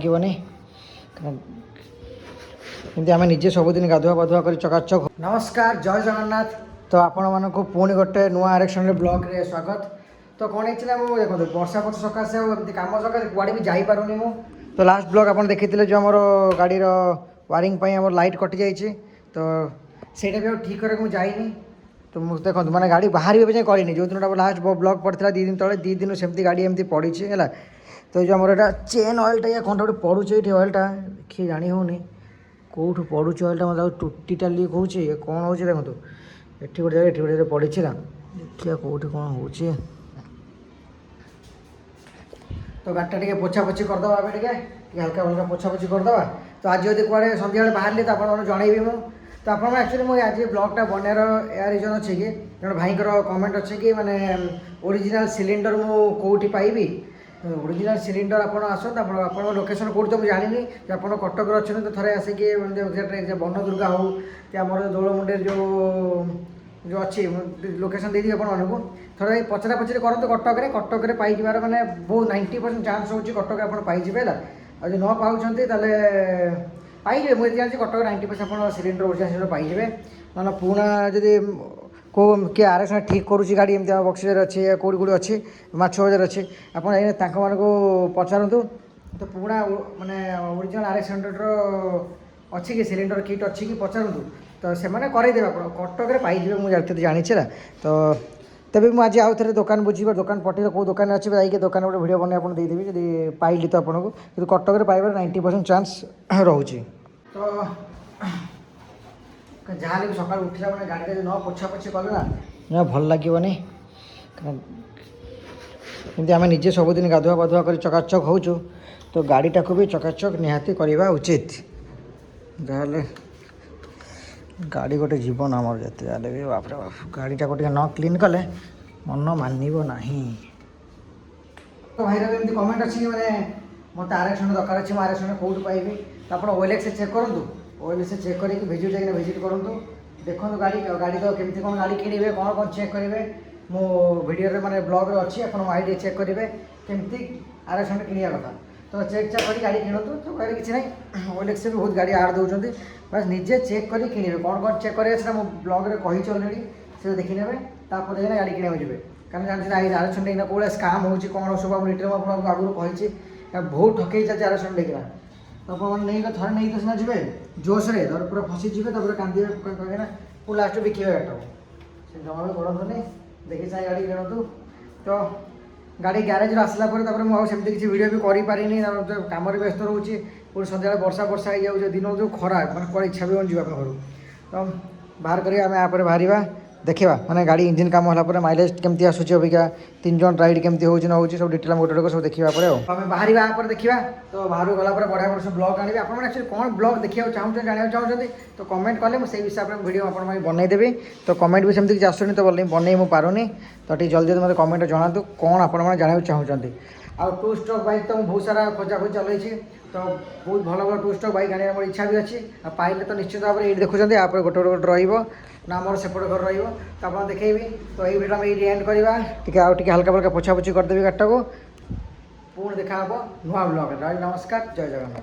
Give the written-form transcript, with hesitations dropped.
ଲାଗିବନି ଏମିତି ଆମେ ନିଜେ ସବୁଦିନ ଗାଧୁଆ ପାଧୁଆ କରି ଚକାଚକ। ନମସ୍କାର, ଜୟ ଜଗନ୍ନାଥ। ତ ଆପଣମାନଙ୍କୁ ପୁଣି ଗୋଟେ ନୂଆ ଆରେକ୍ସନରେ ବ୍ଲଗ୍ରେ ସ୍ୱାଗତ। ତ କ'ଣ ହେଇଥିଲା, ମୁଁ ଦେଖନ୍ତୁ ବର୍ଷା ବର୍ଷ ସକାଶେ ଆଉ ଏମିତି କାମ ସକାଶେ କୁଆଡ଼େ ବି ଯାଇପାରୁନି ମୁଁ। ତ ଲାଷ୍ଟ ବ୍ଲଗ୍ ଆପଣ ଦେଖିଥିଲେ ଯେଉଁ ଆମର ଗାଡ଼ିର ୱାରିଂ ପାଇଁ ଆମର ଲାଇଟ୍ କଟିଯାଇଛି, ତ ସେଇଟା ବି ଆଉ ଠିକ୍ କରିବାକୁ ମୁଁ ଯାଇନି। ତ ମୁଁ ଦେଖନ୍ତୁ ମାନେ ଗାଡ଼ି ବାହାରିବା ପାଇଁ କରିନି। ଯେଉଁ ଦିନଟା ଲାଷ୍ଟ ବ୍ଲଗ୍ ପଡ଼ିଥିଲା 2 ଦିନ ତଳେ, 2 ଦିନ ସେମିତି ଗାଡ଼ି ଏମିତି ପଡ଼ିଛି ହେଲା। ତ এই ଯେଉଁ ଆମର ଏଇଟା ଚେନ୍ ଅଏଲ୍ଟା ଇଏ କ'ଣଟା ଗୋଟେ ପଡ଼ୁଛି ଏଇଠି, ଅଏଲ୍ଟା ଦେଖିକି ଜାଣି ହେଉନି କେଉଁଠୁ ପଡ଼ୁଛି ଅଏଲ୍ଟା। ମୋତେ ଆଉ ଟୁଟିଟା ଲିକ୍ ହେଉଛି, ଇଏ କ'ଣ ହେଉଛି ଦେଖନ୍ତୁ। ଏଠି ଗୋଟେ ଜାଗା, ଏଠି ଗୋଟେ ଜାଗା ପଡ଼ିଛି ନା, ଦେଖିବା କେଉଁଠି କ'ଣ ହେଉଛି। ତ ଗାଡ଼ିଟା ଟିକେ ପୋଛାପୋଛି କରିଦେବା, ଏବେ ଟିକେ ହାଲକା ହାଲକା ପୋଛାପୋଛି କରିଦେବା। ତ ଆଜି ଯଦି କୁଆଡ଼େ ସନ୍ଧ୍ୟାବେଳେ ବାହାରିଲି ତ ଆପଣମାନଙ୍କୁ ଜଣାଇବି ମୁଁ। ତ ଆପଣମାନେ ଆକ୍ଚୁଆଲି ମୁଁ ଆଜି ବ୍ଲଗ୍ଟା ବନେଇବାର ଏହା ରିଜନ୍ ଅଛି କି, ଜଣେ ଭାଇଙ୍କର କମେଣ୍ଟ ଅଛି କି ମାନେ ଓରିଜିନାଲ୍ ସିଲିଣ୍ଡର ମୁଁ କେଉଁଠି ପାଇବି। ଓରିଜିନାଲ୍ ସିଲିଣ୍ଡର ଆପଣ ଆସନ୍ତୁ, ଆପଣଙ୍କ ଲୋକେସନ୍ କେଉଁଠି ତ ମୁଁ ଜାଣିନି। ଯେ ଆପଣ କଟକରେ ଅଛନ୍ତି ତ ଥରେ ଆସିକି ବନ ଦୁର୍ଗା ହେଉ କି ଆମର ଦୋଳମୁଣ୍ଡେଇରେ ଯେଉଁ ଅଛି, ଲୋକେସନ୍ ଦେଇଦେବି ଆପଣମାନଙ୍କୁ। ଥରେ ପଚରା ପଚରି କରନ୍ତୁ କଟକରେ ପାଇଯିବାର ମାନେ ବହୁତ 90% ଚାନ୍ସ ହେଉଛି କଟକରେ ଆପଣ ପାଇଯିବେ ହେଲା। ଆଉ ଯଦି ନ ପାଉଛନ୍ତି ତାହେଲେ ପାଇଯିବେ। ମୁଁ ଏଠି ଜାଣିଛି କଟକରେ 90% ଆପଣ ସିଲିଣ୍ଡର ଓରିଜିନାଲ୍ ସିଲିଣ୍ଡର ପାଇଯିବେ। ନହେଲେ ପୁରୁଣା ଯଦି କେଉଁ କିଏ ଆରେକ୍ସନ ଠିକ୍ କରୁଛି ଗାଡ଼ି, ଏମିତି ଆମ ବକ୍ସିରେ ଅଛି, କେଉଁଠି ଅଛି, ମାଛ ବଜାର ଅଛି, ଆପଣ ଯାଇକି ତାଙ୍କମାନଙ୍କୁ ପଚାରନ୍ତୁ। ତ ପୁରୁଣା ମାନେ ଓରିଜିନାଲ୍ ଆରେକ୍ସନର ଅଛି କି ସିଲିଣ୍ଡର କିଟ୍ ଅଛି କି ପଚାରନ୍ତୁ, ତ ସେମାନେ କରେଇଦେବେ। ଆପଣ କଟକରେ ପାଇଯିବେ, ମୁଁ ଯେତିକି ଜାଣିଛି ନା। ତ ତେବେ ମୁଁ ଆଜି ଆଉ ଥରେ ଦୋକାନ ବୁଝିବା, ଦୋକାନ ପଠେଇଲେ କେଉଁ ଦୋକାନରେ ଅଛି ଯାଇକି ଦୋକାନ ଗୋଟେ ଭିଡ଼ିଓ ବନେଇ ଆପଣ ଦେଇଦେବି ଯଦି ପାଇଲି ତ ଆପଣଙ୍କୁ। କିନ୍ତୁ କଟକରେ ପାଇବାର 90% ଚାନ୍ସ ରହୁଛି। ତ ଯାହାହେଲେ ବି ସକାଳୁ ଉଠିଲା ମାନେ ଗାଡ଼ିରେ ନ ପୋଛାପୋଛି କଲେ ନା ଭଲ ଲାଗିବନି। ଏମିତି ଆମେ ନିଜେ ସବୁଦିନ ଗାଧୁଆ ପାଧୁଆ କରି ଚକାଚକ ହେଉଛୁ, ତ ଗାଡ଼ିଟାକୁ ବି ଚକାଚକ ନିହାତି କରିବା ଉଚିତ। ଯାହାହେଲେ ଗାଡ଼ି ଗୋଟେ ଜୀବନ ଆମର, ଯେତେ ଯାହେଲେ ବି ବାପରେ ବାପ, ଗାଡ଼ିଟାକୁ ଟିକେ ନ କ୍ଲିନ୍ କଲେ ମନ ମାନିବ ନାହିଁ। ତ ଭାଇର ଏମିତି କମେଣ୍ଟ ଅଛି ମାନେ ମୋତେ ଆରେକ୍ସନ ଦରକାର ଅଛି, ମୁଁ ଆରେକ୍ସନ କେଉଁଠୁ ପାଇବି। ତ ଆପଣ OLX ଚେକ୍ କରନ୍ତୁ, OLX ଚେକ୍ କରିକି ଯାଇକିନା ଭିଜିଟ୍ କରନ୍ତୁ, ଦେଖନ୍ତୁ ଗାଡ଼ି ତ କେମିତି କ'ଣ ଗାଡ଼ି କିଣିବେ, କ'ଣ ଚେକ୍ କରିବେ। ମୁଁ ଭିଡ଼ିଓରେ ମାନେ ବ୍ଲଗ୍ରେ ଅଛି, ଆପଣ ମୋ ଆଇଡ଼ି ଚେକ୍ କରିବେ କେମିତି ଆରେକ୍ସନ କିଣିବା କଥା। ତ ଚେକ୍ କରି ଗାଡ଼ି କିଣନ୍ତୁ, ତ ଗାଡ଼ି କିଛି ନାହିଁ। OLX ବି ବହୁତ ଗାଡ଼ି ଆଡ଼୍ ଦେଉଛନ୍ତି, ବାସ୍ ନିଜେ ଚେକ୍ କରି କିଣିବେ। କ'ଣ ଚେକ୍ କରିବେ ସେଟା ମୁଁ ବ୍ଲଗ୍ରେ କହିଛି ଅଲରେଡ଼ି, ସେଟା ଦେଖିନେବେ। ତାପରେ ଯାଇକିନା ଗାଡ଼ି କିଣିବାକୁ ଯିବେ। କାରଣ ଜାଣିଛନ୍ତି ଆରେକ୍ସନ ନେଇକିନା କେଉଁ ଭଳିଆ ସ୍କାମ୍ ହେଉଛି କ'ଣ ସବୁ ଡିଟେଲ୍ ମୁଁ ଆପଣଙ୍କୁ ଆଗରୁ କହିଛି। ବହୁତ ଠକେଇ ଚାଲିଛି ଆରେକ୍ସନ ନେଇକିନା। ତ ଆପଣମାନେ ନେଇକି ଥରେ ନେଇକି ତ ସିନା ଯିବେ ଜୋସ୍ରେ, ତାପରେ ପୁରା ଫସିଯିବେ, ତାପରେ କାନ୍ଦିବେ କହିକିନା ପୁଣି ଲାଷ୍ଟକୁ ବିକିବେ ଗାଡ଼ିଟାକୁ। ସେ ଜମା ବି କରନ୍ତୁନି, ଦେଖି ଚାହିଁ ଗାଡ଼ି କିଣନ୍ତୁ। ତ ଗାଡ଼ି ଗ୍ୟାରେଜରୁ ଆସିଲା ପରେ ତାପରେ ମୁଁ ଆଉ ସେମିତି କିଛି ଭିଡ଼ିଓ ବି କରିପାରିନି, ତାପରେ କାମରେ ବ୍ୟସ୍ତ ରହୁଛି। ପୁଣି ସନ୍ଧ୍ୟାବେଳେ ବର୍ଷା ହେଇଯାଉଛି, ଦିନକୁ ଯେଉଁ ଖରା ମାନେ କୁଆଡ଼େ ଇଚ୍ଛା ବି ହେଉନି ଯିବା ପାଇଁ ଘରୁ। ତ ବାହାର କରିବା, ଆମେ ପରେ ବାହାରିବା, ଦେଖିବା ମାନେ ଗାଡ଼ି ଇଞ୍ଜିନ୍ କାମ ହେଲା ପରେ ମାଇଲେଜ୍ କେମିତି ଆସୁଛି, ଅବିକା 3 ଜଣ ରାଇଡ଼୍ କେମିତି ହେଉଛି ନ ହେଉଛି, ସବୁ ଡିଟେଲ୍ ଗୋଟେ ସବୁ ଦେଖିବା ପରେ ଆଉ ଆମେ ବାହାରିବା ପରେ ଦେଖିବା। ତ ବାହାରକୁ ଗଲା ପରେ ବଢ଼ିଆ ବଢ଼ିଆ ସବୁ ବ୍ଲଗ୍ ଆଣିବି। ଆପଣମାନେ ଆକ୍ଚୁଆଲି କ'ଣ ବ୍ଲଗ୍ ଦେଖିବାକୁ ଚାହୁଁଛନ୍ତି, ଜାଣିବାକୁ ଚାହୁଁଛନ୍ତି, ତ କମେଣ୍ଟ କଲେ ମୁଁ ସେଇ ହିସାବରେ ଭିଡ଼ିଓ ଆପଣମାନେ ବନେଇଦେବି। ତ କମେଣ୍ଟ ବି ସେମିତି କିଛି ଆସୁନି, ତ ବନେଇ ମୁଁ ପାରୁନି। ତ ଟିକେ ଜଲ୍ଦି ମୋତେ କମେଣ୍ଟ ଜଣାନ୍ତୁ କ'ଣ ଆପଣମାନେ ଜାଣିବାକୁ ଚାହୁଁଛନ୍ତି। ଆଉ 2 ଷ୍ଟ୍ରୋକ୍ ବାଇକ୍ ତ ମୁଁ ବହୁତ ସାରା ଖୋଜାଖୋଜି ଚଲେଇଛି, ତ ବହୁତ ଭଲ 2 ଷ୍ଟ୍ରୋକ୍ ବାଇକ୍ ଆଣିବାର ମୋର ଇଚ୍ଛା ବି ଅଛି। ଆଉ ପାଇଲେ ତ ନିଶ୍ଚିତ ଭାବରେ ଏଇଠି ଦେଖୁଛନ୍ତି, ଆପରେ ଗୋଟେ ରହିବ ନା ଆମର ସେପଟେ ଘର ରହିବ, ତ ଆପଣ ଦେଖେଇବି। ତ ଏଇ ଭିଡ଼ିଓ ଆମେ ଏଇଠି ଏଣ୍ଡ କରିବା। ଟିକେ ଆଉ ଟିକେ ହାଲକା ଫାଲକା ପୋଛାପୋଛି କରିଦେବି ଗାଡ଼ିଟାକୁ। ପୁଣି ଦେଖା ହେବ ନୂଆ ବ୍ଲଗ୍ରେ। ନମସ୍କାର, ଜୟ ଜଗନ୍ନାଥ।